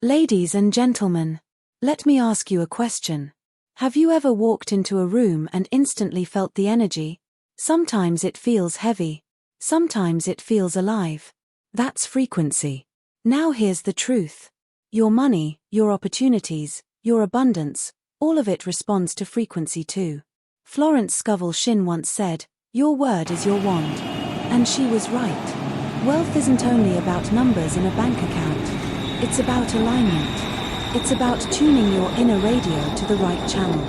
Ladies and gentlemen, let me ask you a question. Have you ever walked into a room and instantly felt the energy? Sometimes it feels heavy. Sometimes it feels alive. That's frequency. Now here's the truth. Your money, your opportunities, your abundance, all of it responds to frequency too. Florence Scovel Shinn once said, "Your word is your wand." And she was right. Wealth isn't only about numbers in a bank account. It's about alignment. It's about tuning your inner radio to the right channel.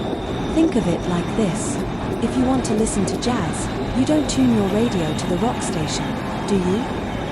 Think of it like this. If you want to listen to jazz, you don't tune your radio to the rock station, do you?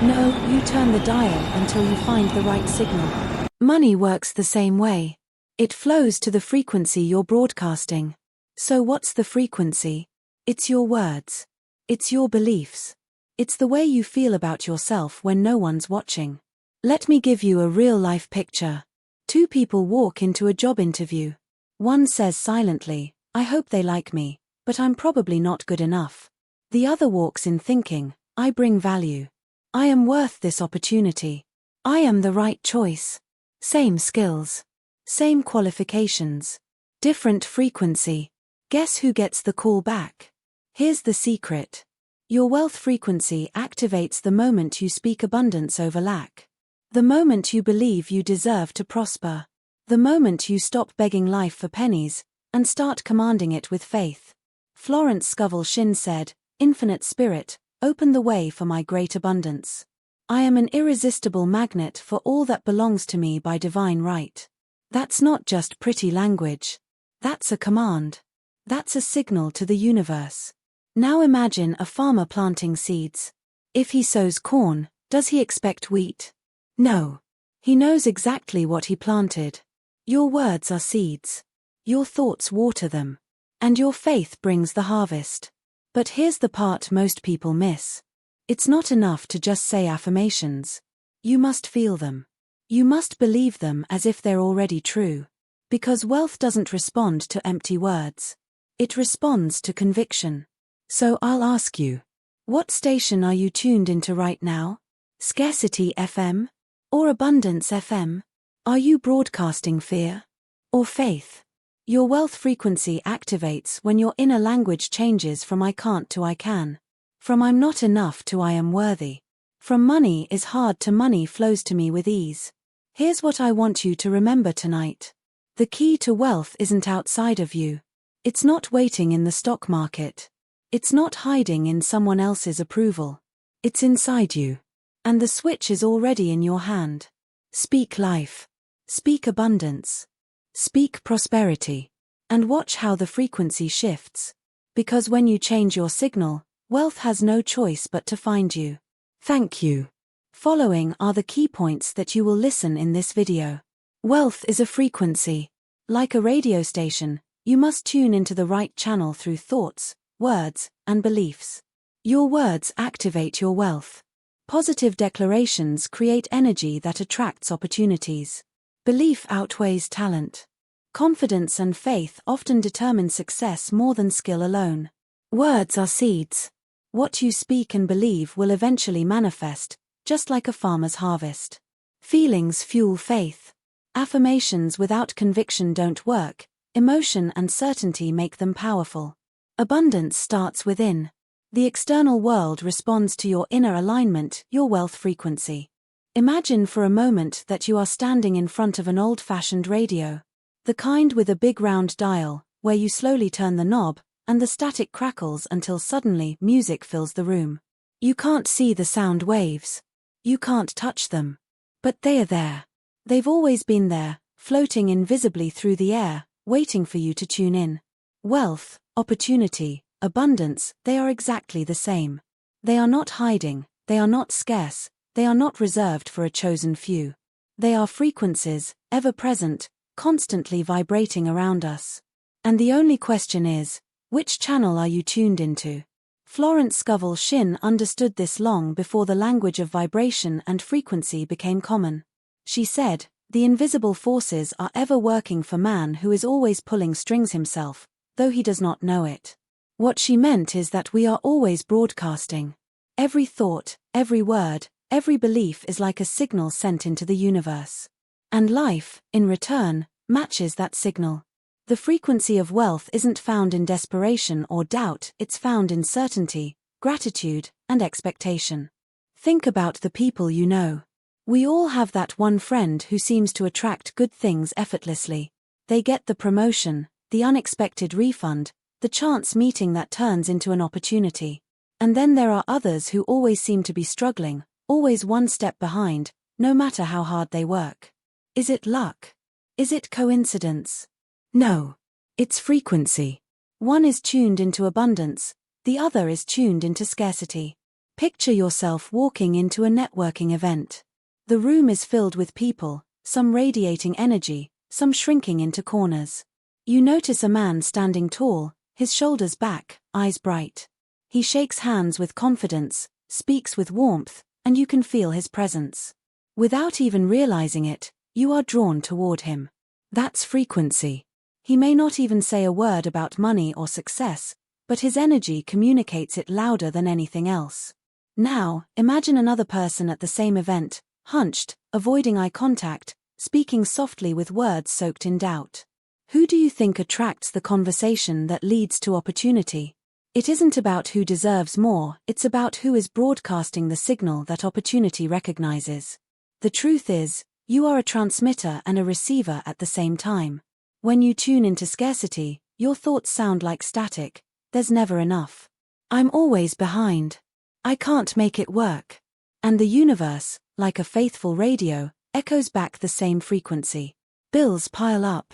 No, you turn the dial until you find the right signal. Money works the same way. It flows to the frequency you're broadcasting. So what's the frequency? It's your words. It's your beliefs. It's the way you feel about yourself when no one's watching. Let me give you a real-life picture. Two people walk into a job interview. One says silently, "I hope they like me, but I'm probably not good enough." The other walks in thinking, "I bring value. I am worth this opportunity. I am the right choice." Same skills. Same qualifications. Different frequency. Guess who gets the call back? Here's the secret. Your wealth frequency activates the moment you speak abundance over lack. The moment you believe you deserve to prosper. The moment you stop begging life for pennies and start commanding it with faith. Florence Scovel Shinn said, "Infinite Spirit, open the way for my great abundance. I am an irresistible magnet for all that belongs to me by divine right." That's not just pretty language. That's a command. That's a signal to the universe. Now imagine a farmer planting seeds. If he sows corn, does he expect wheat? No. He knows exactly what he planted. Your words are seeds. Your thoughts water them. And your faith brings the harvest. But here's the part most people miss. It's not enough to just say affirmations. You must feel them. You must believe them as if they're already true. Because wealth doesn't respond to empty words. It responds to conviction. So I'll ask you, what station are you tuned into right now? Scarcity FM? Or Abundance FM? Are you broadcasting fear? Or faith? Your wealth frequency activates when your inner language changes from "I can't" to "I can." From "I'm not enough" to "I am worthy." From "money is hard" to "money flows to me with ease." Here's what I want you to remember tonight. The key to wealth isn't outside of you. It's not waiting in the stock market. It's not hiding in someone else's approval. It's inside you. And the switch is already in your hand. Speak life. Speak abundance. Speak prosperity. And watch how the frequency shifts. Because when you change your signal, wealth has no choice but to find you. Thank you. Following are the key points that you will listen in this video. Wealth is a frequency. Like a radio station, you must tune into the right channel through thoughts, words, and beliefs. Your words activate your wealth. Positive declarations create energy that attracts opportunities. Belief outweighs talent. Confidence and faith often determine success more than skill alone. Words are seeds. What you speak and believe will eventually manifest, just like a farmer's harvest. Feelings fuel faith. Affirmations without conviction don't work. Emotion and certainty make them powerful. Abundance starts within. The external world responds to your inner alignment, your wealth frequency. Imagine for a moment that you are standing in front of an old-fashioned radio. The kind with a big round dial, where you slowly turn the knob, and the static crackles until suddenly music fills the room. You can't see the sound waves. You can't touch them. But they are there. They've always been there, floating invisibly through the air, waiting for you to tune in. Wealth, opportunity, abundance, they are exactly the same. They are not hiding, they are not scarce, they are not reserved for a chosen few. They are frequencies, ever present, constantly vibrating around us. And the only question is, which channel are you tuned into? Florence Scovel Shinn understood this long before the language of vibration and frequency became common. She said, "The invisible forces are ever working for man who is always pulling strings himself, though he does not know it." What she meant is that we are always broadcasting. Every thought, every word, every belief is like a signal sent into the universe. And life, in return, matches that signal. The frequency of wealth isn't found in desperation or doubt, it's found in certainty, gratitude, and expectation. Think about the people you know. We all have that one friend who seems to attract good things effortlessly. They get the promotion, the unexpected refund, the chance meeting that turns into an opportunity. And then there are others who always seem to be struggling, always one step behind, no matter how hard they work. Is it luck? Is it coincidence? No. It's frequency. One is tuned into abundance, the other is tuned into scarcity. Picture yourself walking into a networking event. The room is filled with people, some radiating energy, some shrinking into corners. You notice a man standing tall, his shoulders back, eyes bright. He shakes hands with confidence, speaks with warmth, and you can feel his presence. Without even realizing it, you are drawn toward him. That's frequency. He may not even say a word about money or success, but his energy communicates it louder than anything else. Now, imagine another person at the same event, hunched, avoiding eye contact, speaking softly with words soaked in doubt. Who do you think attracts the conversation that leads to opportunity? It isn't about who deserves more, it's about who is broadcasting the signal that opportunity recognizes. The truth is, you are a transmitter and a receiver at the same time. When you tune into scarcity, your thoughts sound like static. There's never enough. I'm always behind. I can't make it work. And the universe, like a faithful radio, echoes back the same frequency. Bills pile up.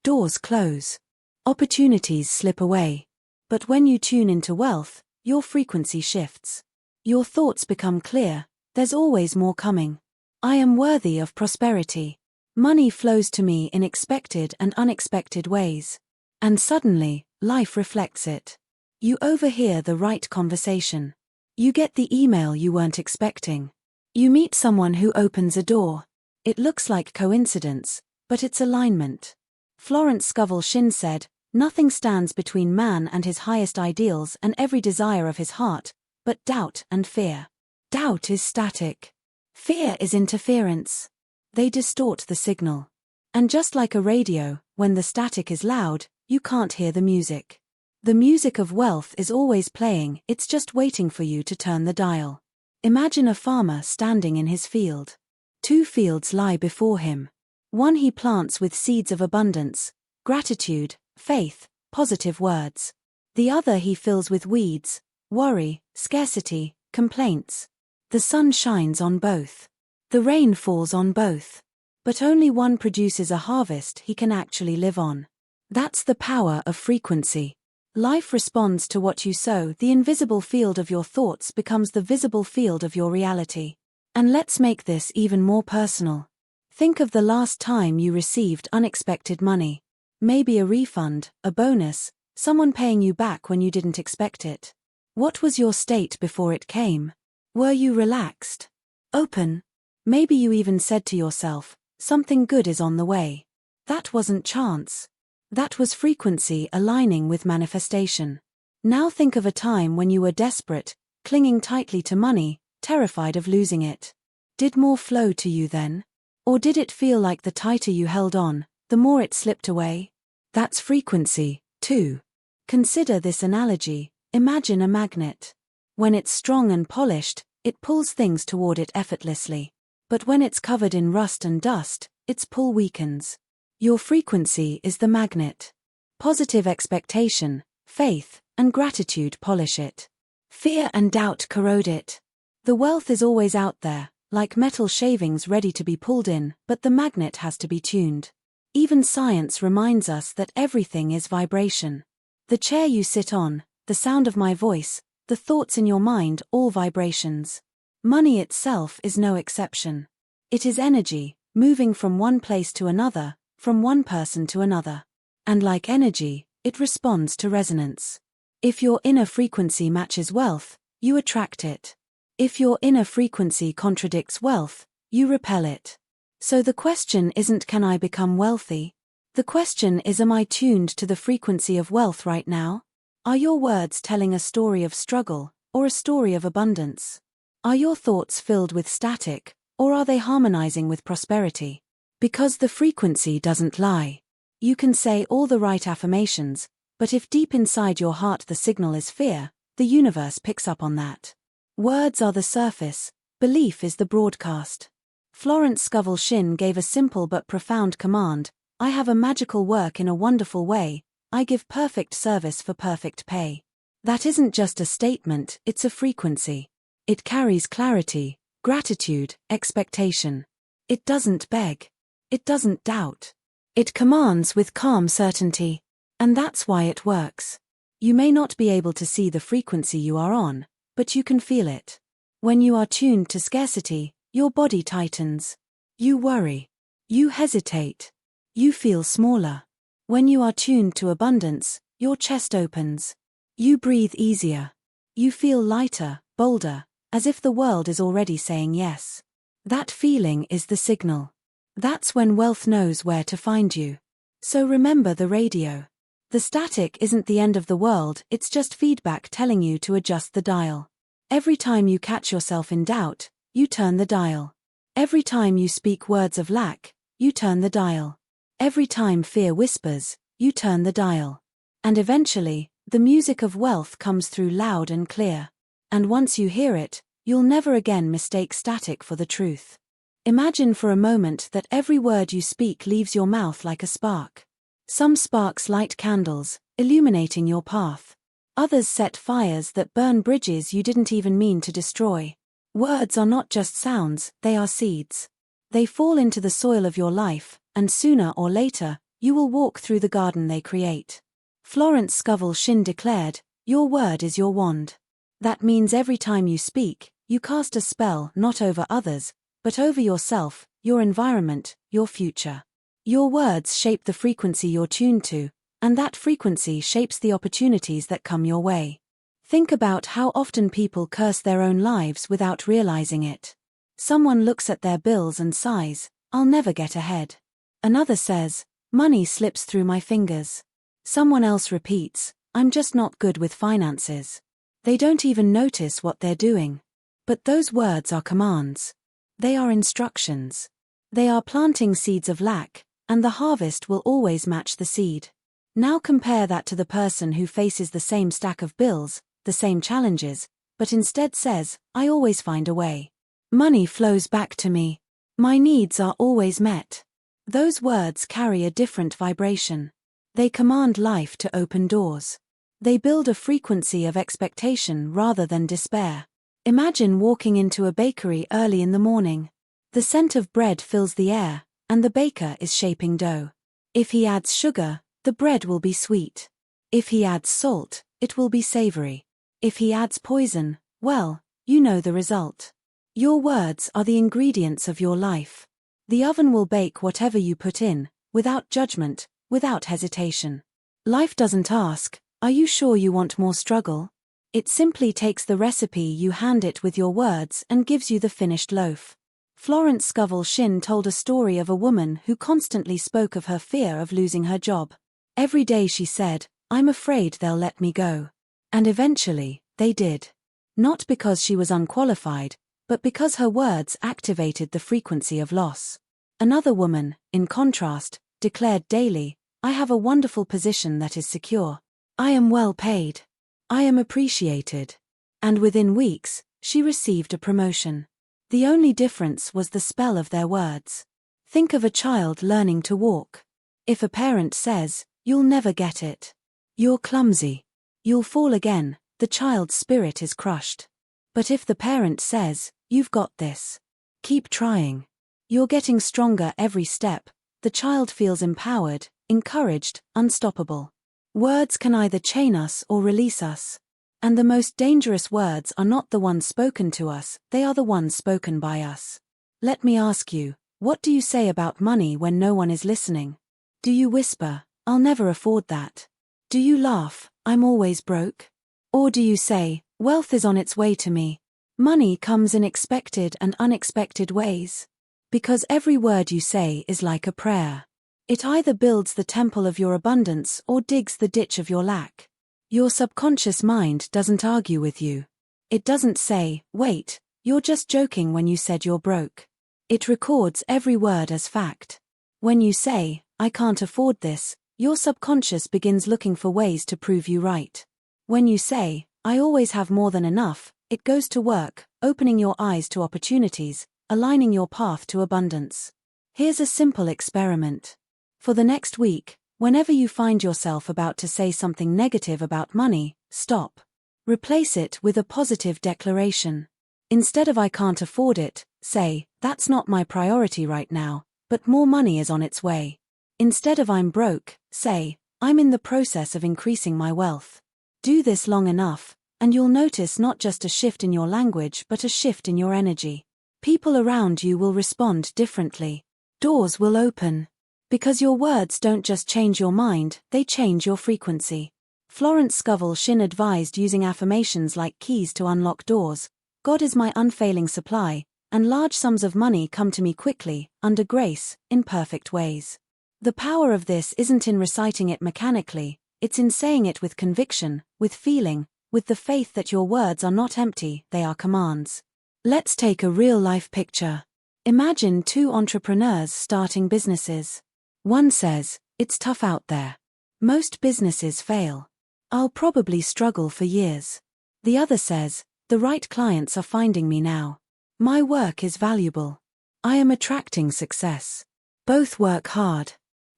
Doors close. Opportunities slip away. But when you tune into wealth, your frequency shifts. Your thoughts become clear. There's always more coming. I am worthy of prosperity. Money flows to me in expected and unexpected ways. And suddenly, life reflects it. You overhear the right conversation. You get the email you weren't expecting. You meet someone who opens a door. It looks like coincidence, but it's alignment. Florence Scovel Shinn said, "Nothing stands between man and his highest ideals and every desire of his heart, but doubt and fear. Doubt is static. Fear is interference. They distort the signal. And just like a radio, when the static is loud, you can't hear the music. The music of wealth is always playing, it's just waiting for you to turn the dial. Imagine a farmer standing in his field. 2 fields lie before him. One he plants with seeds of abundance, gratitude, faith, positive words. The other he fills with weeds, worry, scarcity, complaints. The sun shines on both. The rain falls on both. But only one produces a harvest he can actually live on. That's the power of frequency. Life responds to what you sow. The invisible field of your thoughts becomes the visible field of your reality. And let's make this even more personal. Think of the last time you received unexpected money. Maybe a refund, a bonus, someone paying you back when you didn't expect it. What was your state before it came? Were you relaxed? Open? Maybe you even said to yourself, something good is on the way. That wasn't chance. That was frequency aligning with manifestation. Now think of a time when you were desperate, clinging tightly to money, terrified of losing it. Did more flow to you then? Or did it feel like the tighter you held on, the more it slipped away? That's frequency, too. Consider this analogy. Imagine a magnet. When it's strong and polished, it pulls things toward it effortlessly. But when it's covered in rust and dust, its pull weakens. Your frequency is the magnet. Positive expectation, faith, and gratitude polish it. Fear and doubt corrode it. The wealth is always out there, like metal shavings ready to be pulled in, but the magnet has to be tuned. Even science reminds us that everything is vibration. The chair you sit on, the sound of my voice, the thoughts in your mind, all vibrations. Money itself is no exception. It is energy, moving from one place to another, from one person to another. And like energy, it responds to resonance. If your inner frequency matches wealth, you attract it. If your inner frequency contradicts wealth, you repel it. So the question isn't can I become wealthy? The question is am I tuned to the frequency of wealth right now? Are your words telling a story of struggle, or a story of abundance? Are your thoughts filled with static, or are they harmonizing with prosperity? Because the frequency doesn't lie. You can say all the right affirmations, but if deep inside your heart the signal is fear, the universe picks up on that. Words are the surface, belief is the broadcast. Florence Scovel Shinn gave a simple but profound command: I have a magical work in a wonderful way, I give perfect service for perfect pay. That isn't just a statement, it's a frequency. It carries clarity, gratitude, expectation. It doesn't beg. It doesn't doubt. It commands with calm certainty. And that's why it works. You may not be able to see the frequency you are on, but you can feel it. When you are tuned to scarcity, your body tightens. You worry. You hesitate. You feel smaller. When you are tuned to abundance, your chest opens. You breathe easier. You feel lighter, bolder, as if the world is already saying yes. That feeling is the signal. That's when wealth knows where to find you. So remember the radio. The static isn't the end of the world, it's just feedback telling you to adjust the dial. Every time you catch yourself in doubt, you turn the dial. Every time you speak words of lack, you turn the dial. Every time fear whispers, you turn the dial. And eventually, the music of wealth comes through loud and clear. And once you hear it, you'll never again mistake static for the truth. Imagine for a moment that every word you speak leaves your mouth like a spark. Some sparks light candles, illuminating your path. Others set fires that burn bridges you didn't even mean to destroy. Words are not just sounds, they are seeds. They fall into the soil of your life, and sooner or later, you will walk through the garden they create. Florence Scovel Shinn declared, "Your word is your wand." That means every time you speak, you cast a spell not over others, but over yourself, your environment, your future. Your words shape the frequency you're tuned to, and that frequency shapes the opportunities that come your way. Think about how often people curse their own lives without realizing it. Someone looks at their bills and sighs, "I'll never get ahead." Another says, "Money slips through my fingers." Someone else repeats, "I'm just not good with finances." They don't even notice what they're doing. But those words are commands. They are instructions. They are planting seeds of lack, and the harvest will always match the seed. Now compare that to the person who faces the same stack of bills, the same challenges, but instead says, "I always find a way. Money flows back to me. My needs are always met." Those words carry a different vibration. They command life to open doors. They build a frequency of expectation rather than despair. Imagine walking into a bakery early in the morning. The scent of bread fills the air, and the baker is shaping dough. If he adds sugar, the bread will be sweet. If he adds salt, it will be savory. If he adds poison, well, you know the result. Your words are the ingredients of your life. The oven will bake whatever you put in, without judgment, without hesitation. Life doesn't ask, "Are you sure you want more struggle?" It simply takes the recipe, you hand it with your words, and gives you the finished loaf. Florence Scovel Shinn told a story of a woman who constantly spoke of her fear of losing her job. Every day she said, "I'm afraid they'll let me go." And eventually, they did. Not because she was unqualified, but because her words activated the frequency of loss. Another woman, in contrast, declared daily, "I have a wonderful position that is secure. I am well paid. I am appreciated." And within weeks, she received a promotion. The only difference was the spell of their words. Think of a child learning to walk. If a parent says, "You'll never get it. You're clumsy. You'll fall again," the child's spirit is crushed. But if the parent says, "You've got this. Keep trying. You're getting stronger every step," the child feels empowered, encouraged, unstoppable. Words can either chain us or release us. And the most dangerous words are not the ones spoken to us, they are the ones spoken by us. Let me ask you, what do you say about money when no one is listening? Do you whisper, "I'll never afford that"? Do you laugh, "I'm always broke"? Or do you say, "Wealth is on its way to me"? Money comes in expected and unexpected ways. Because every word you say is like a prayer. It either builds the temple of your abundance or digs the ditch of your lack. Your subconscious mind doesn't argue with you. It doesn't say, "Wait, you're just joking when you said you're broke." It records every word as fact. When you say, "I can't afford this," your subconscious begins looking for ways to prove you right. When you say, "I always have more than enough," it goes to work, opening your eyes to opportunities, aligning your path to abundance. Here's a simple experiment. For the next week, whenever you find yourself about to say something negative about money, stop. Replace it with a positive declaration. Instead of "I can't afford it," say, "That's not my priority right now, but more money is on its way." Instead of "I'm broke," say, "I'm in the process of increasing my wealth." Do this long enough, and you'll notice not just a shift in your language but a shift in your energy. People around you will respond differently. Doors will open. Because your words don't just change your mind, they change your frequency. Florence Scovel Shinn advised using affirmations like keys to unlock doors. God is my unfailing supply, and large sums of money come to me quickly, under grace, in perfect ways. The power of this isn't in reciting it mechanically, it's in saying it with conviction, with feeling, with the faith that your words are not empty, they are commands. Let's take a real-life picture. Imagine two entrepreneurs starting businesses. One says, "It's tough out there. Most businesses fail. I'll probably struggle for years." The other says, "The right clients are finding me now. My work is valuable. I am attracting success." Both work hard.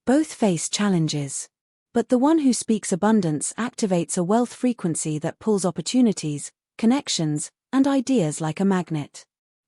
Both face challenges. But the one who speaks abundance activates a wealth frequency that pulls opportunities, connections, and ideas like a magnet.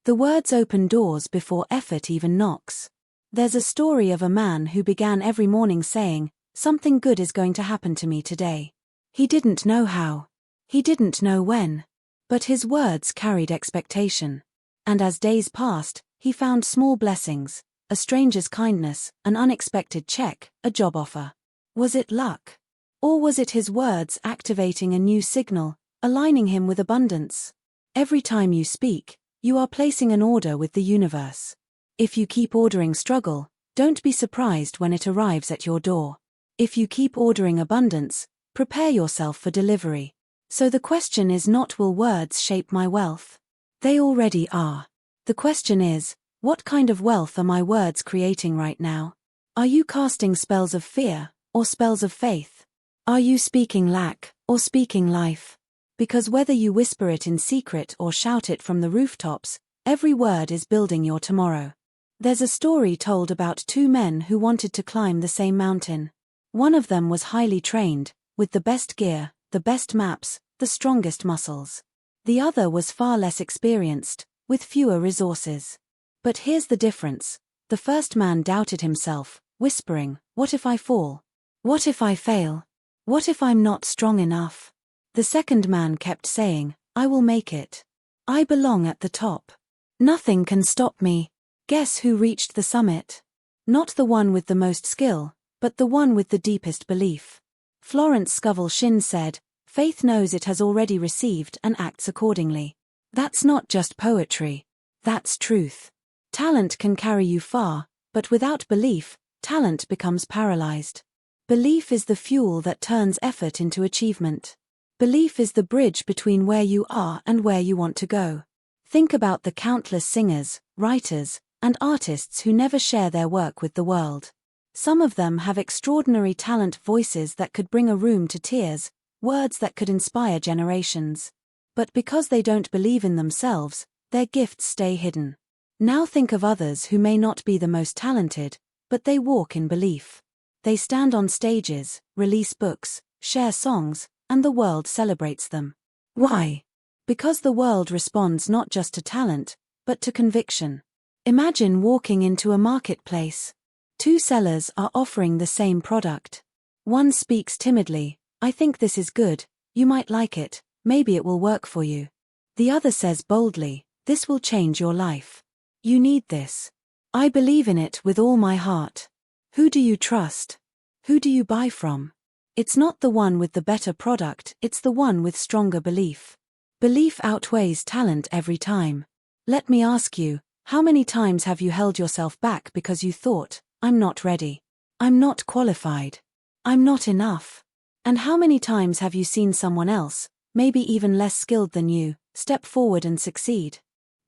The words open doors before effort even knocks. There's a story of a man who began every morning saying, "Something good is going to happen to me today." He didn't know how. He didn't know when. But his words carried expectation. And as days passed, he found small blessings, a stranger's kindness, an unexpected check, a job offer. Was it luck? Or was it his words activating a new signal, aligning him with abundance? Every time you speak, you are placing an order with the universe. If you keep ordering struggle, don't be surprised when it arrives at your door. If you keep ordering abundance, prepare yourself for delivery. So the question is not, will words shape my wealth? They already are. The question is, what kind of wealth are my words creating right now? Are you casting spells of fear, or spells of faith? Are you speaking lack, or speaking life? Because whether you whisper it in secret or shout it from the rooftops, every word is building your tomorrow. There's a story told about two men who wanted to climb the same mountain. One of them was highly trained, with the best gear, the best maps, the strongest muscles. The other was far less experienced, with fewer resources. But here's the difference. The first man doubted himself, whispering, "What if I fall? What if I fail? What if I'm not strong enough?" The second man kept saying, "I will make it. I belong at the top. Nothing can stop me." Guess who reached the summit? Not the one with the most skill, but the one with the deepest belief. Florence Scovel Shinn said, "Faith knows it has already received and acts accordingly." That's not just poetry. That's truth. Talent can carry you far, but without belief, talent becomes paralyzed. Belief is the fuel that turns effort into achievement. Belief is the bridge between where you are and where you want to go. Think about the countless singers, writers, and artists who never share their work with the world. Some of them have extraordinary talent, voices that could bring a room to tears, words that could inspire generations. But because they don't believe in themselves, their gifts stay hidden. Now think of others who may not be the most talented, but they walk in belief. They stand on stages, release books, share songs, and the world celebrates them. Why? Because the world responds not just to talent, but to conviction. Imagine walking into a marketplace. Two sellers are offering the same product. One speaks timidly, "I think this is good, you might like it, maybe it will work for you." The other says boldly, "This will change your life. You need this. I believe in it with all my heart." Who do you trust? Who do you buy from? It's not the one with the better product, it's the one with stronger belief. Belief outweighs talent every time. Let me ask you, how many times have you held yourself back because you thought, "I'm not ready. I'm not qualified. I'm not enough"? And how many times have you seen someone else, maybe even less skilled than you, step forward and succeed?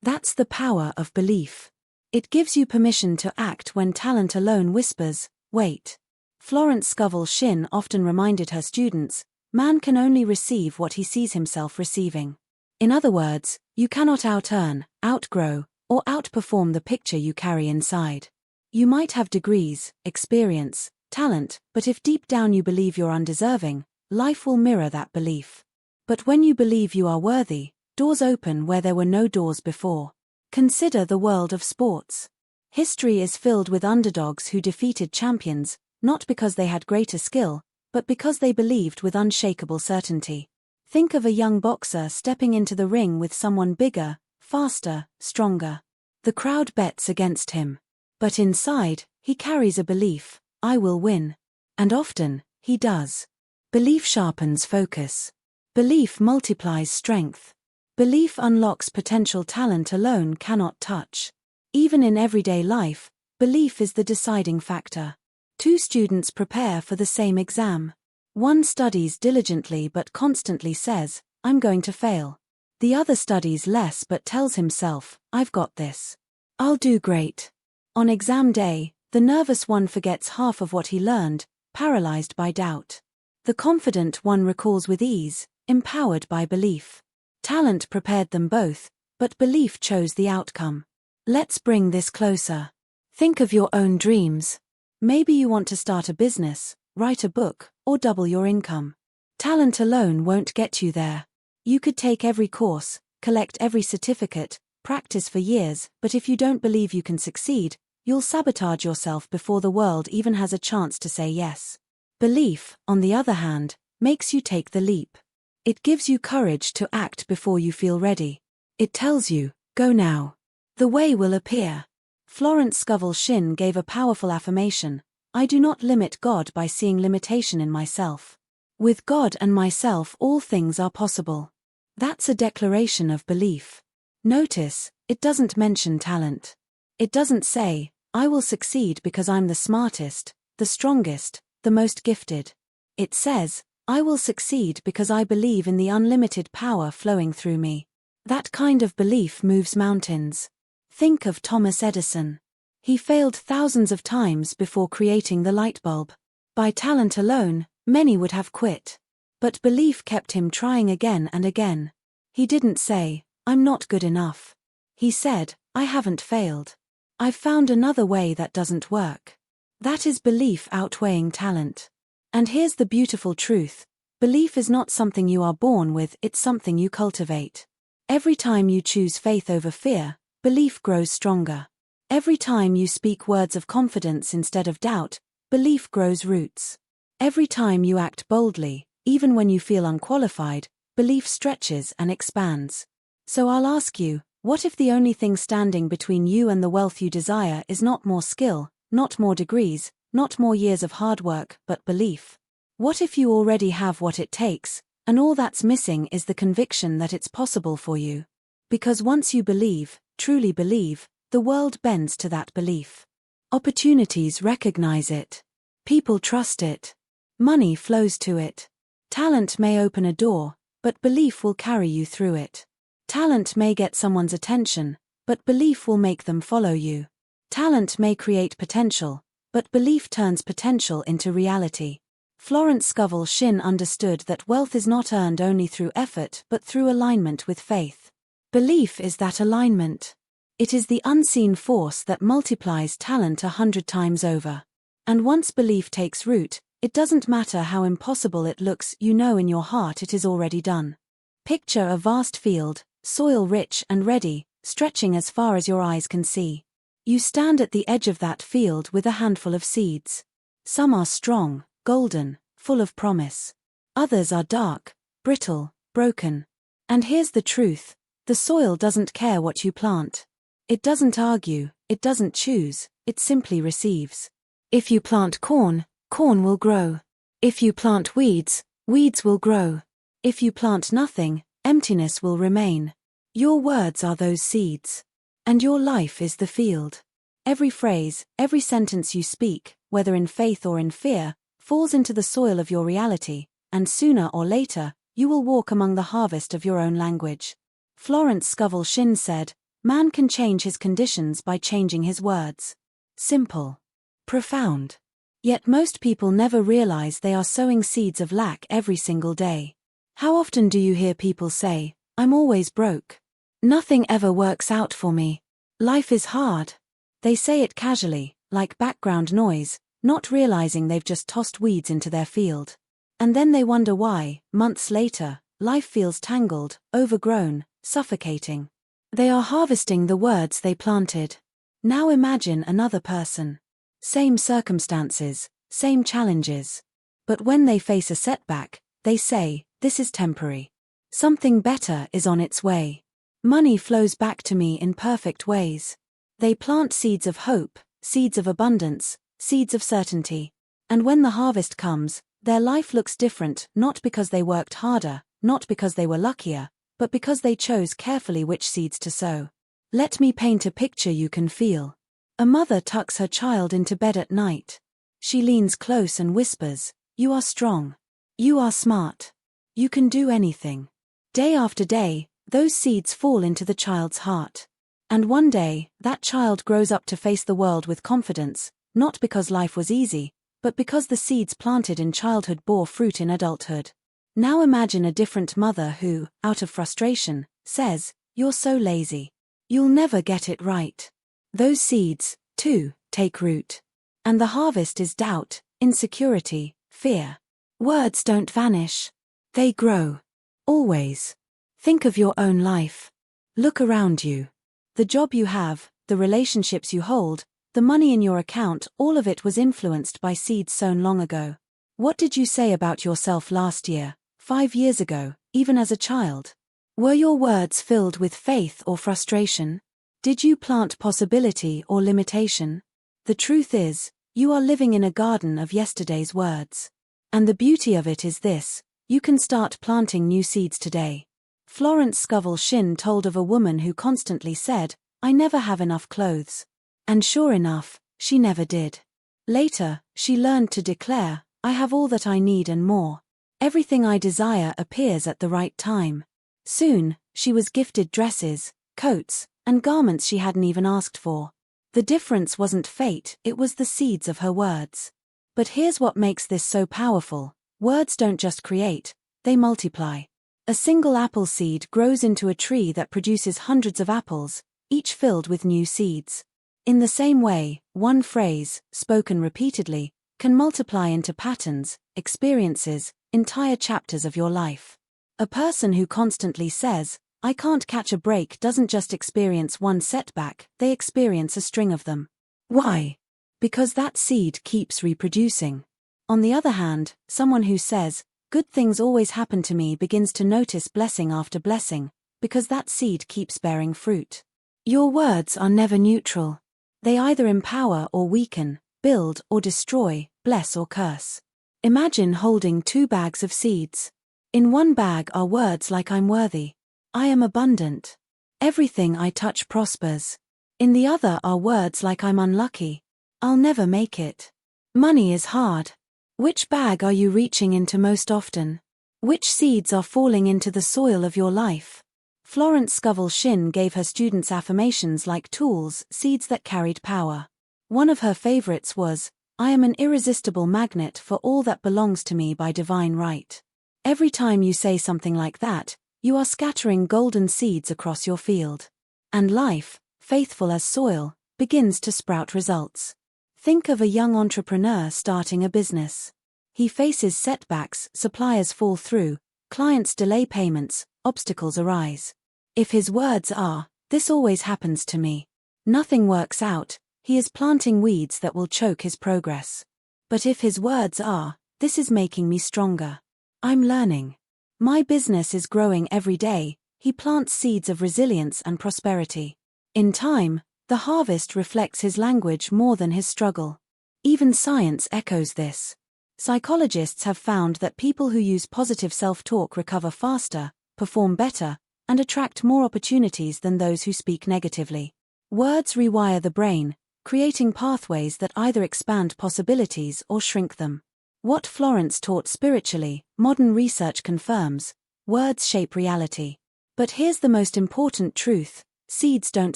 That's the power of belief. It gives you permission to act when talent alone whispers, wait. Florence Scovel Shinn often reminded her students, man can only receive what he sees himself receiving. In other words, you cannot out-earn, outgrow, or outperform the picture you carry inside. You might have degrees, experience, talent, but if deep down you believe you're undeserving, life will mirror that belief. But when you believe you are worthy, doors open where there were no doors before. Consider the world of sports. History is filled with underdogs who defeated champions, not because they had greater skill, but because they believed with unshakable certainty. Think of a young boxer stepping into the ring with someone bigger, faster, stronger. The crowd bets against him. But inside, he carries a belief, I will win. And often, he does. Belief sharpens focus. Belief multiplies strength. Belief unlocks potential talent alone cannot touch. Even in everyday life, belief is the deciding factor. Two students prepare for the same exam. One studies diligently but constantly says, I'm going to fail. The other studies less but tells himself, I've got this. I'll do great. On exam day, the nervous one forgets half of what he learned, paralyzed by doubt. The confident one recalls with ease, empowered by belief. Talent prepared them both, but belief chose the outcome. Let's bring this closer. Think of your own dreams. Maybe you want to start a business, write a book, or double your income. Talent alone won't get you there. You could take every course, collect every certificate, practice for years, but if you don't believe you can succeed, you'll sabotage yourself before the world even has a chance to say yes. Belief, on the other hand, makes you take the leap. It gives you courage to act before you feel ready. It tells you, go now. The way will appear. Florence Scovel Shinn gave a powerful affirmation, I do not limit God by seeing limitation in myself. With God and myself all things are possible. That's a declaration of belief. Notice, it doesn't mention talent. It doesn't say, I will succeed because I'm the smartest, the strongest, the most gifted. It says, I will succeed because I believe in the unlimited power flowing through me. That kind of belief moves mountains. Think of Thomas Edison. He failed thousands of times before creating the light bulb. By talent alone, many would have quit. But belief kept him trying again and again. He didn't say, I'm not good enough. He said, I haven't failed. I've found another way that doesn't work. That is belief outweighing talent. And here's the beautiful truth. Belief is not something you are born with, it's something you cultivate. Every time you choose faith over fear, belief grows stronger. Every time you speak words of confidence instead of doubt, belief grows roots. Every time you act boldly, even when you feel unqualified, belief stretches and expands. So I'll ask you, what if the only thing standing between you and the wealth you desire is not more skill, not more degrees, not more years of hard work, but belief? What if you already have what it takes, and all that's missing is the conviction that it's possible for you? Because once you believe, truly believe, the world bends to that belief. Opportunities recognize it. People trust it. Money flows to it. Talent may open a door, but belief will carry you through it. Talent may get someone's attention, but belief will make them follow you. Talent may create potential, but belief turns potential into reality. Florence Scovel Shinn understood that wealth is not earned only through effort but through alignment with faith. Belief is that alignment. It is the unseen force that multiplies talent 100 times over. And once belief takes root, it doesn't matter how impossible it looks, you know in your heart it is already done. Picture a vast field, soil rich and ready, stretching as far as your eyes can see. You stand at the edge of that field with a handful of seeds. Some are strong, golden, full of promise. Others are dark, brittle, broken. And here's the truth, the soil doesn't care what you plant. It doesn't argue, it doesn't choose, it simply receives. If you plant corn, corn will grow. If you plant weeds, weeds will grow. If you plant nothing, emptiness will remain. Your words are those seeds. And your life is the field. Every phrase, every sentence you speak, whether in faith or in fear, falls into the soil of your reality, and sooner or later, you will walk among the harvest of your own language. Florence Scovel Shinn said, Man can change his conditions by changing his words. Simple. Profound. Yet most people never realize they are sowing seeds of lack every single day. How often do you hear people say, "I'm always broke. Nothing ever works out for me. Life is hard." They say it casually, like background noise, not realizing they've just tossed weeds into their field. And then they wonder why, months later, life feels tangled, overgrown, suffocating. They are harvesting the words they planted. Now imagine another person. Same circumstances, same challenges. But when they face a setback, they say, "This is temporary. Something better is on its way. Money flows back to me in perfect ways." They plant seeds of hope, seeds of abundance, seeds of certainty. And when the harvest comes, their life looks different, not because they worked harder, not because they were luckier, but because they chose carefully which seeds to sow. Let me paint a picture you can feel. A mother tucks her child into bed at night. She leans close and whispers, "You are strong. You are smart. You can do anything." Day after day, those seeds fall into the child's heart. And one day, that child grows up to face the world with confidence, not because life was easy, but because the seeds planted in childhood bore fruit in adulthood. Now imagine a different mother who, out of frustration, says, "You're so lazy. You'll never get it right." Those seeds, too, take root. And the harvest is doubt, insecurity, fear. Words don't vanish. They grow. Always. Think of your own life. Look around you. The job you have, the relationships you hold, the money in your account, all of it was influenced by seeds sown long ago. What did you say about yourself last year, 5 years ago, even as a child? Were your words filled with faith or frustration? Did you plant possibility or limitation? The truth is, you are living in a garden of yesterday's words. And the beauty of it is this: you can start planting new seeds today. Florence Scovel Shinn told of a woman who constantly said, "I never have enough clothes." And sure enough, she never did. Later, she learned to declare, "I have all that I need and more. Everything I desire appears at the right time." Soon, she was gifted dresses, coats, and garments she hadn't even asked for. The difference wasn't fate, it was the seeds of her words. But here's what makes this so powerful: words don't just create, they multiply. A single apple seed grows into a tree that produces hundreds of apples, each filled with new seeds. In the same way, one phrase, spoken repeatedly, can multiply into patterns, experiences, entire chapters of your life. A person who constantly says, "I can't catch a break," doesn't just experience one setback, they experience a string of them. Why? Because that seed keeps reproducing. On the other hand, someone who says, "Good things always happen to me," begins to notice blessing after blessing, because that seed keeps bearing fruit. Your words are never neutral. They either empower or weaken, build or destroy, bless or curse. Imagine holding 2 bags of seeds. In one bag are words like "I'm worthy," "I am abundant," "Everything I touch prospers." In the other are words like "I'm unlucky," "I'll never make it," "Money is hard." Which bag are you reaching into most often? Which seeds are falling into the soil of your life? Florence Scovel Shinn gave her students affirmations like tools, seeds that carried power. One of her favorites was, "I am an irresistible magnet for all that belongs to me by divine right." Every time you say something like that, you are scattering golden seeds across your field. And life, faithful as soil, begins to sprout results. Think of a young entrepreneur starting a business. He faces setbacks, suppliers fall through, clients delay payments, obstacles arise. If his words are, "This always happens to me," nothing works out, he is planting weeds that will choke his progress. But if his words are, "This is making me stronger. I'm learning. My business is growing every day," he plants seeds of resilience and prosperity. In time, the harvest reflects his language more than his struggle. Even science echoes this. Psychologists have found that people who use positive self-talk recover faster, perform better, and attract more opportunities than those who speak negatively. Words rewire the brain, creating pathways that either expand possibilities or shrink them. What Florence taught spiritually, modern research confirms: words shape reality. But here's the most important truth: seeds don't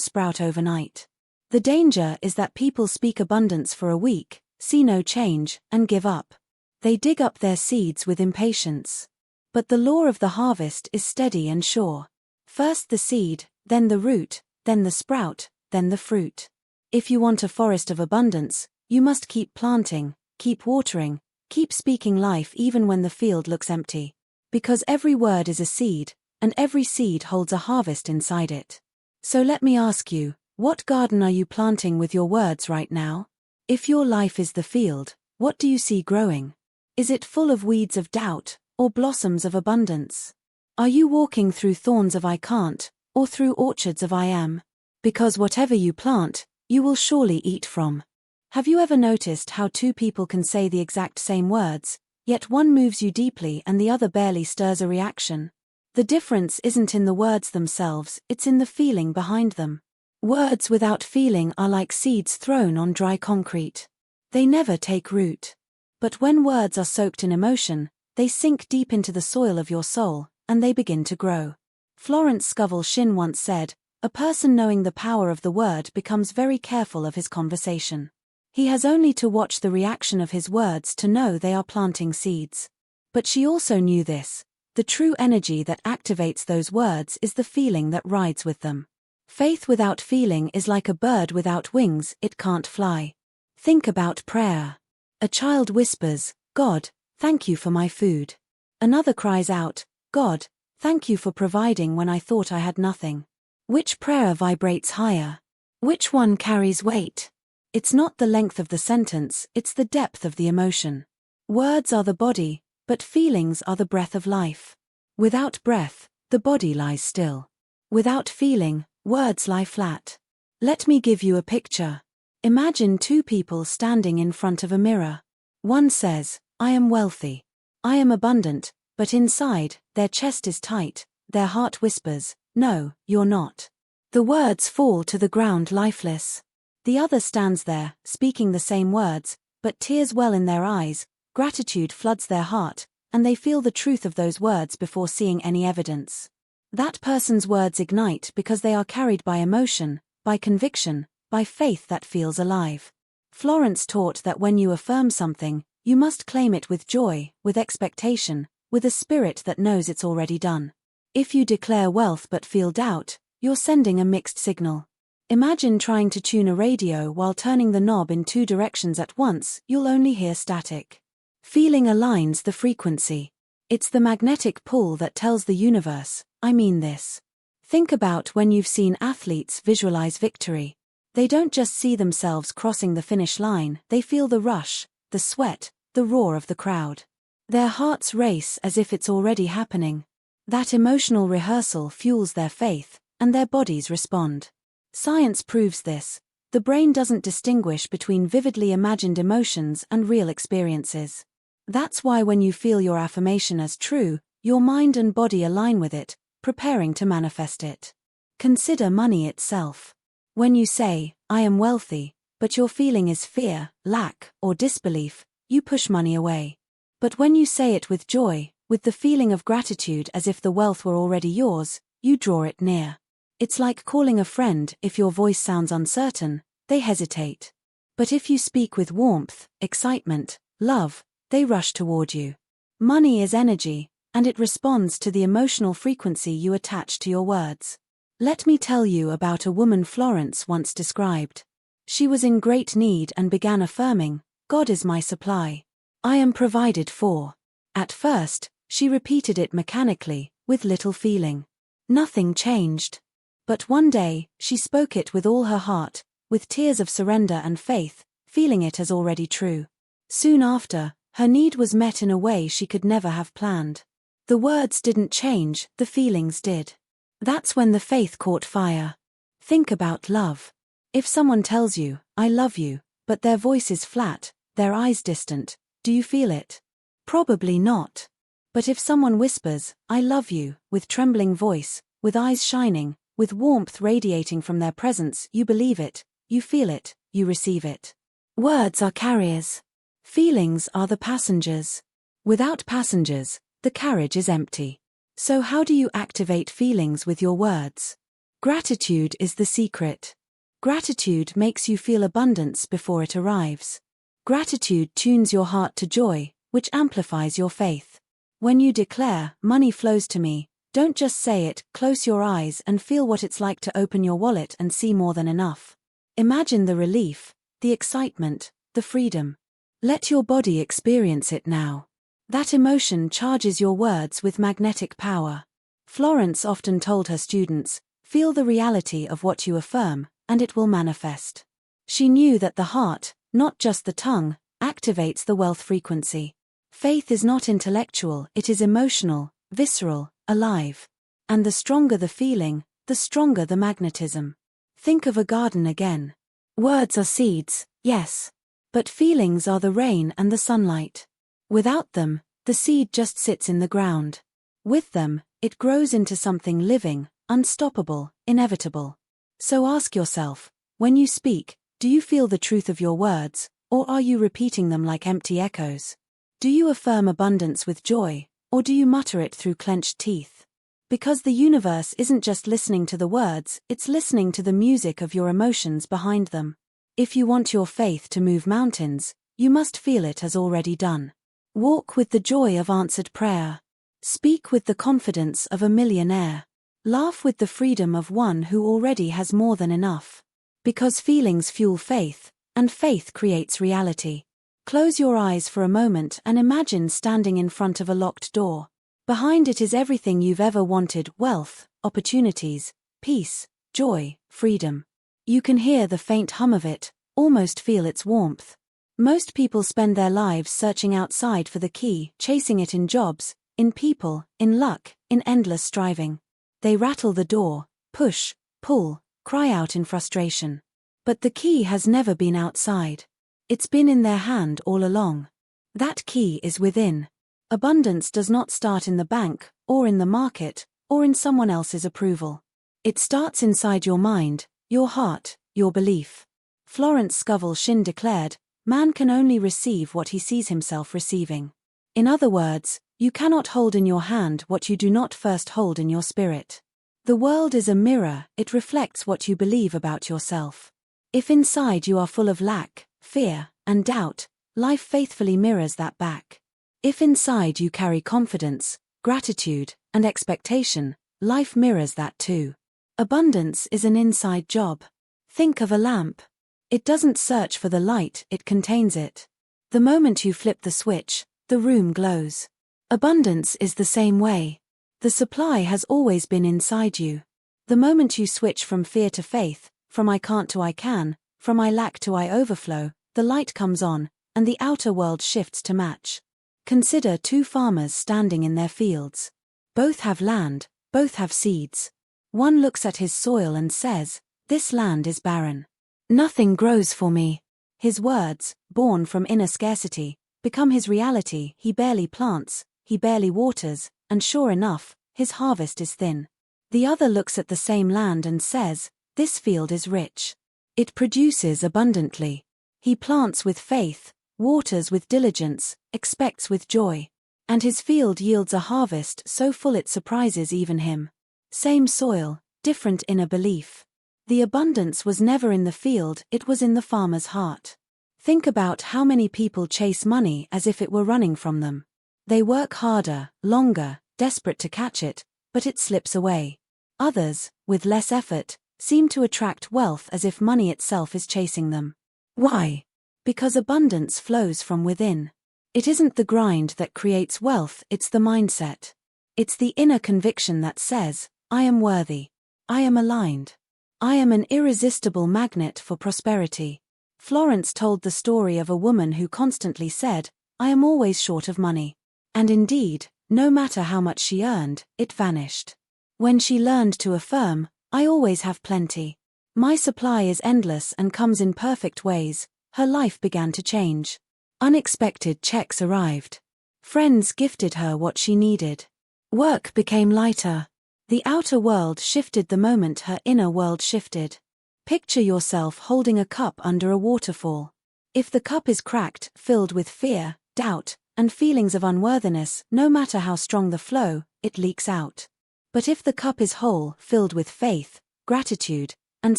sprout overnight. The danger is that people speak abundance for a week, see no change, and give up. They dig up their seeds with impatience. But the law of the harvest is steady and sure. First the seed, then the root, then the sprout, then the fruit. If you want a forest of abundance, you must keep planting, keep watering, keep speaking life even when the field looks empty. Because every word is a seed, and every seed holds a harvest inside it. So let me ask you, what garden are you planting with your words right now? If your life is the field, what do you see growing? Is it full of weeds of doubt, or blossoms of abundance? Are you walking through thorns of I can't, or through orchards of I am? Because whatever you plant, you will surely eat from. Have you ever noticed how two people can say the exact same words, yet one moves you deeply and the other barely stirs a reaction? The difference isn't in the words themselves, it's in the feeling behind them. Words without feeling are like seeds thrown on dry concrete. They never take root. But when words are soaked in emotion, they sink deep into the soil of your soul, and they begin to grow. Florence Scovel Shinn once said, "A person knowing the power of the word becomes very careful of his conversation. He has only to watch the reaction of his words to know they are planting seeds." But she also knew this: the true energy that activates those words is the feeling that rides with them. Faith without feeling is like a bird without wings, it can't fly. Think about prayer. A child whispers, "God, thank you for my food." Another cries out, "God, thank you for providing when I thought I had nothing." Which prayer vibrates higher? Which one carries weight? It's not the length of the sentence, it's the depth of the emotion. Words are the body, but feelings are the breath of life. Without breath, the body lies still. Without feeling, words lie flat. Let me give you a picture. Imagine two people standing in front of a mirror. One says, "I am wealthy. I am abundant," but inside, their chest is tight, their heart whispers, "No, you're not." The words fall to the ground lifeless. The other stands there, speaking the same words, but tears well in their eyes, gratitude floods their heart, and they feel the truth of those words before seeing any evidence. That person's words ignite because they are carried by emotion, by conviction, by faith that feels alive. Florence taught that when you affirm something, you must claim it with joy, with expectation, with a spirit that knows it's already done. If you declare wealth but feel doubt, you're sending a mixed signal. Imagine trying to tune a radio while turning the knob in two directions at once, you'll only hear static. Feeling aligns the frequency. It's the magnetic pull that tells the universe, "I mean this." Think about when you've seen athletes visualize victory. They don't just see themselves crossing the finish line, they feel the rush, the sweat, the roar of the crowd. Their hearts race as if it's already happening. That emotional rehearsal fuels their faith, and their bodies respond. Science proves this. The brain doesn't distinguish between vividly imagined emotions and real experiences. That's why when you feel your affirmation as true, your mind and body align with it, preparing to manifest it. Consider money itself. When you say, "I am wealthy," but your feeling is fear, lack, or disbelief, you push money away. But when you say it with joy, with the feeling of gratitude as if the wealth were already yours, you draw it near. It's like calling a friend. If your voice sounds uncertain, they hesitate. But if you speak with warmth, excitement, love, they rush toward you. Money is energy, and it responds to the emotional frequency you attach to your words. Let me tell you about a woman Florence once described. She was in great need and began affirming, "God is my supply. I am provided for." At first, she repeated it mechanically, with little feeling. Nothing changed. But one day, she spoke it with all her heart, with tears of surrender and faith, feeling it as already true. Soon after, her need was met in a way she could never have planned. The words didn't change, the feelings did. That's when the faith caught fire. Think about love. If someone tells you, "I love you," but their voice is flat, their eyes distant, do you feel it? Probably not. But if someone whispers, "I love you," with trembling voice, with eyes shining, with warmth radiating from their presence, you believe it, you feel it, you receive it. Words are carriers. Feelings are the passengers. Without passengers, the carriage is empty. So how do you activate feelings with your words? Gratitude is the secret. Gratitude makes you feel abundance before it arrives. Gratitude tunes your heart to joy, which amplifies your faith. When you declare, "Money flows to me," don't just say it, close your eyes and feel what it's like to open your wallet and see more than enough. Imagine the relief, the excitement, the freedom. Let your body experience it now. That emotion charges your words with magnetic power. Florence often told her students, "Feel the reality of what you affirm, and it will manifest." She knew that the heart, not just the tongue, activates the wealth frequency. Faith is not intellectual, it is emotional, visceral, alive. And the stronger the feeling, the stronger the magnetism. Think of a garden again. Words are seeds, yes. But feelings are the rain and the sunlight. Without them, the seed just sits in the ground. With them, it grows into something living, unstoppable, inevitable. So ask yourself, when you speak, do you feel the truth of your words, or are you repeating them like empty echoes? Do you affirm abundance with joy, or do you mutter it through clenched teeth? Because the universe isn't just listening to the words, it's listening to the music of your emotions behind them. If you want your faith to move mountains, you must feel it as already done. Walk with the joy of answered prayer. Speak with the confidence of a millionaire. Laugh with the freedom of one who already has more than enough. Because feelings fuel faith, and faith creates reality. Close your eyes for a moment and imagine standing in front of a locked door. Behind it is everything you've ever wanted: wealth, opportunities, peace, joy, freedom. You can hear the faint hum of it, almost feel its warmth. Most people spend their lives searching outside for the key, chasing it in jobs, in people, in luck, in endless striving. They rattle the door, push, pull, cry out in frustration. But the key has never been outside. It's been in their hand all along. That key is within. Abundance does not start in the bank, or in the market, or in someone else's approval. It starts inside your mind, your heart, your belief. Florence Scovel Shinn declared, "Man can only receive what he sees himself receiving." In other words, you cannot hold in your hand what you do not first hold in your spirit. The world is a mirror, it reflects what you believe about yourself. If inside you are full of lack, fear, and doubt, life faithfully mirrors that back. If inside you carry confidence, gratitude, and expectation, life mirrors that too. Abundance is an inside job. Think of a lamp. It doesn't search for the light, it contains it. The moment you flip the switch, the room glows. Abundance is the same way. The supply has always been inside you. The moment you switch from fear to faith, from I can't to I can, from I lack to I overflow, the light comes on, and the outer world shifts to match. Consider two farmers standing in their fields. Both have land, both have seeds. One looks at his soil and says, "This land is barren. Nothing grows for me." His words, born from inner scarcity, become his reality. He barely plants, he barely waters, and sure enough, his harvest is thin. The other looks at the same land and says, "This field is rich. It produces abundantly." He plants with faith, waters with diligence, expects with joy. And his field yields a harvest so full it surprises even him. Same soil, different inner belief. The abundance was never in the field, it was in the farmer's heart. Think about how many people chase money as if it were running from them. They work harder, longer, desperate to catch it, but it slips away. Others, with less effort, seem to attract wealth as if money itself is chasing them. Why? Because abundance flows from within. It isn't the grind that creates wealth, it's the mindset. It's the inner conviction that says, "I am worthy. I am aligned. I am an irresistible magnet for prosperity." Florence told the story of a woman who constantly said, "I am always short of money." And indeed, no matter how much she earned, it vanished. When she learned to affirm, "I always have plenty. My supply is endless and comes in perfect ways," her life began to change. Unexpected checks arrived. Friends gifted her what she needed. Work became lighter. The outer world shifted the moment her inner world shifted. Picture yourself holding a cup under a waterfall. If the cup is cracked, filled with fear, doubt, and feelings of unworthiness, no matter how strong the flow, it leaks out. But if the cup is whole, filled with faith, gratitude, and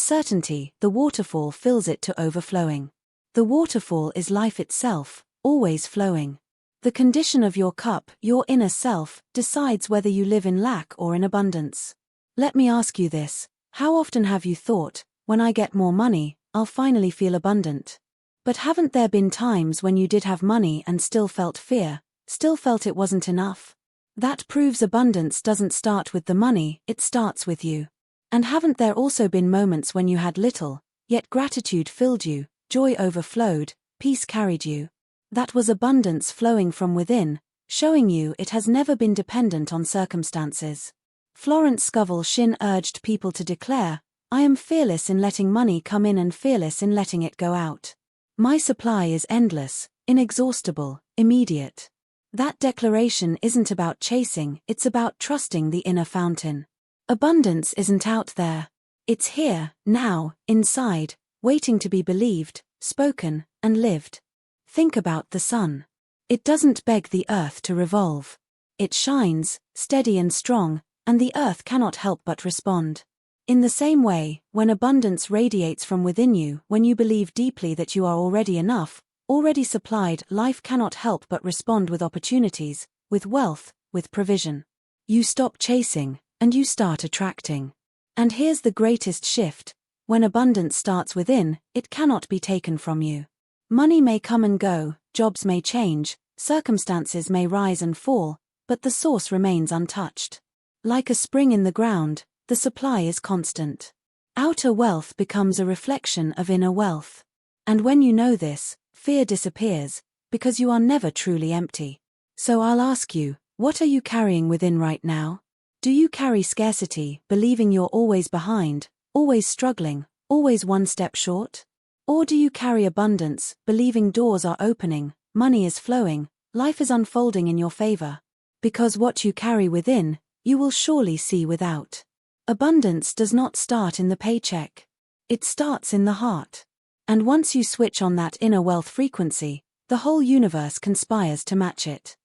certainty, the waterfall fills it to overflowing. The waterfall is life itself, always flowing. The condition of your cup, your inner self, decides whether you live in lack or in abundance. Let me ask you this: how often have you thought, when I get more money, I'll finally feel abundant? But haven't there been times when you did have money and still felt fear, still felt it wasn't enough? That proves abundance doesn't start with the money, it starts with you. And haven't there also been moments when you had little, yet gratitude filled you, joy overflowed, peace carried you? That was abundance flowing from within, showing you it has never been dependent on circumstances. Florence Scovel Shinn urged people to declare, "I am fearless in letting money come in and fearless in letting it go out. My supply is endless, inexhaustible, immediate." That declaration isn't about chasing, it's about trusting the inner fountain. Abundance isn't out there. It's here, now, inside, waiting to be believed, spoken, and lived. Think about the sun. It doesn't beg the earth to revolve. It shines, steady and strong, and the earth cannot help but respond. In the same way, when abundance radiates from within you, when you believe deeply that you are already enough, already supplied, life cannot help but respond with opportunities, with wealth, with provision. You stop chasing, and you start attracting. And here's the greatest shift: when abundance starts within, it cannot be taken from you. Money may come and go, jobs may change, circumstances may rise and fall, but the source remains untouched. Like a spring in the ground, the supply is constant. Outer wealth becomes a reflection of inner wealth. And when you know this, fear disappears, because you are never truly empty. So I'll ask you, what are you carrying within right now? Do you carry scarcity, believing you're always behind, always struggling, always one step short? Or do you carry abundance, believing doors are opening, money is flowing, life is unfolding in your favor? Because what you carry within, you will surely see without. Abundance does not start in the paycheck. It starts in the heart. And once you switch on that inner wealth frequency, the whole universe conspires to match it.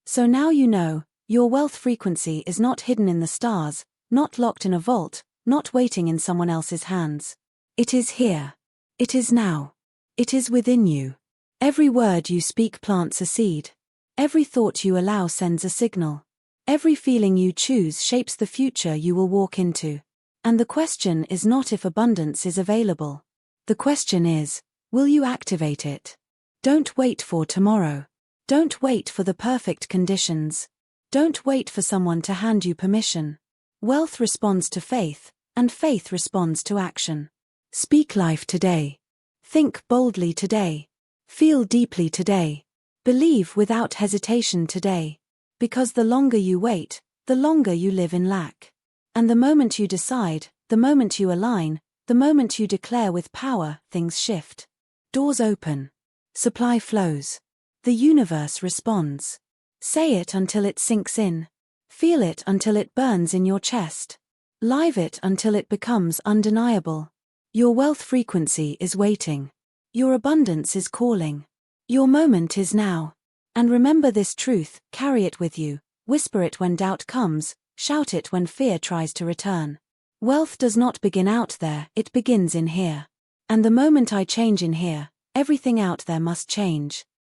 So now you know, your wealth frequency is not hidden in the stars, not locked in a vault, not waiting in someone else's hands. It is here. It is now. It is within you. Every word you speak plants a seed. Every thought you allow sends a signal. Every feeling you choose shapes the future you will walk into. And the question is not if abundance is available. The question is, will you activate it? Don't wait for tomorrow. Don't wait for the perfect conditions. Don't wait for someone to hand you permission. Wealth responds to faith, and faith responds to action. Speak life today. Think boldly today. Feel deeply today. Believe without hesitation today. Because the longer you wait, the longer you live in lack. And the moment you decide, the moment you align, the moment you declare with power, things shift. Doors open. Supply flows. The universe responds. Say it until it sinks in. Feel it until it burns in your chest. Live it until it becomes undeniable. Your wealth frequency is waiting. Your abundance is calling. Your moment is now. And remember this truth, carry it with you, whisper it when doubt comes, shout it when fear tries to return. Wealth does not begin out there, it begins in here. And the moment I change in here, everything out there must change.